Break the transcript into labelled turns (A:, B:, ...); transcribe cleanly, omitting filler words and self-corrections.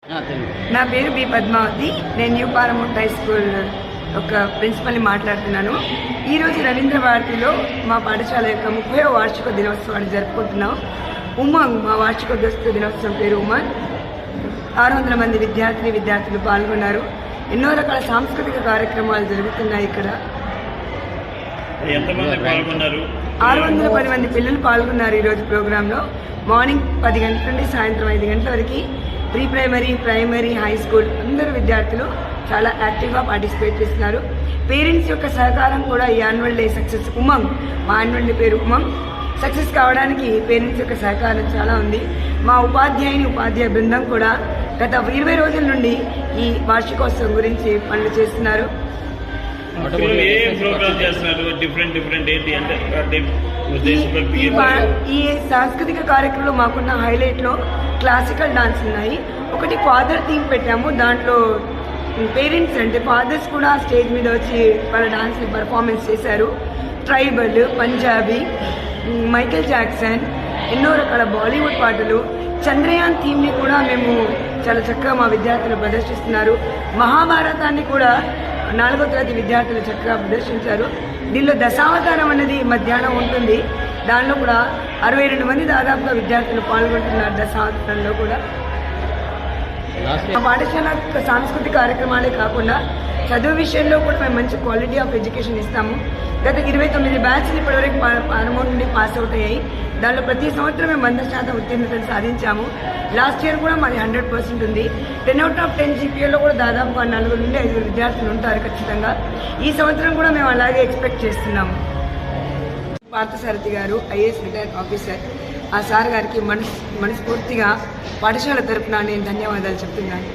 A: నా పేరు బి పద్మావతి. నేను న్యూ పారమౌంట్ హై స్కూల్ ఒక ప్రిన్సిపల్ని మాట్లాడుతున్నాను. ఈరోజు రవీంద్ర భారతిలో మా పాఠశాల యొక్క 30వ వార్షిక దినోత్సవాన్ని జరుపుకుంటున్నాం. ఉమంగ్ మా వార్షిక దినోత్సవం పేరు ఉమంగ్. 600 మంది విద్యార్థులు పాల్గొన్నారు. ఎన్నో రకాల సాంస్కృతిక కార్యక్రమాలు జరుగుతున్నాయి. ఇక్కడ 610 మంది పిల్లలు పాల్గొన్నారు. ఈరోజు ప్రోగ్రాంలో మార్నింగ్ 10 గంటల నుండి సాయంత్రం 5 గంటల వరకు pre primary, primary, high school అందరు విద్యార్థులు చాలా యాక్టివ్గా పార్టిసిపేట్ చేస్తున్నారు. పేరెంట్స్ యొక్క సహకారం కూడా ఈ యాన్యువల్ డే సక్సెస్ ఉమంగ్, మా యాన్యువల్ డే పేరు ఉమంగ్, సక్సెస్ కావడానికి పేరెంట్స్ యొక్క సహకారం చాలా ఉంది. మా ఉపాధ్యాయ బృందం కూడా గత 20 రోజుల నుండి ఈ వార్షికోత్సవం గురించి పనులు చేస్తున్నారు. ఈ సాంస్కృతిక కార్యక్రమంలో మాకున్న హైలైట్లో క్లాసికల్ డాన్స్ ఉన్నాయి. ఒకటి ఫాదర్ థీమ్ పెట్టాము. దాంట్లో పేరెంట్స్ అంటే ఫాదర్స్ కూడా స్టేజ్ మీద వచ్చి వాళ్ళ డాన్స్ని పర్ఫార్మెన్స్ చేశారు. ట్రైబల్, పంజాబీ, మైకేల్ జాక్సన్, ఎన్నో రకాల బాలీవుడ్ పాటలు. చంద్రయాన్ థీమ్ని కూడా మేము చాలా చక్కగా మా విద్యార్థులు ప్రదర్శిస్తున్నారు. మహాభారతాన్ని కూడా 4వ తరగతి విద్యార్థులు చక్కగా ప్రదర్శించారు. దీనిలో దశావతారం అనేది మధ్యాహ్నం ఉంటుంది. దానిలో కూడా 62 మంది దాదాపుగా విద్యార్థులు పాల్గొంటున్నారు. దశావతారంలో కూడా మా పాఠశాల సాంస్కృతిక కార్యక్రమాలే కాకుండా చదువు విషయంలో కూడా మేము మంచి క్వాలిటీ ఆఫ్ ఎడ్యుకేషన్ ఇస్తాము. గత 29 బ్యాచ్లు ఇప్పటివరకు పారమౌంట్ నుండి పాస్ అవుట్ అయ్యాయి. దానిలో ప్రతి సంవత్సరం మేము 100% ఉత్తీర్ణతను సాధించాము. లాస్ట్ ఇయర్ కూడా మాది 100% ఉంది. 10 out of 10 జీపీఏలో కూడా దాదాపుగా 4 నుండి 5 విద్యార్థులు ఉంటారు ఖచ్చితంగా. ఈ సంవత్సరం కూడా మేము అలాగే ఎక్స్పెక్ట్ చేస్తున్నాము. పార్థసారథి గారు ఐఏఎస్ రిటైర్డ్ ఆఫీసర్, ఆ సార్ గారికి మనస్ఫూర్తిగా పాఠశాల తరపున నేను ధన్యవాదాలు చెప్తున్నాను.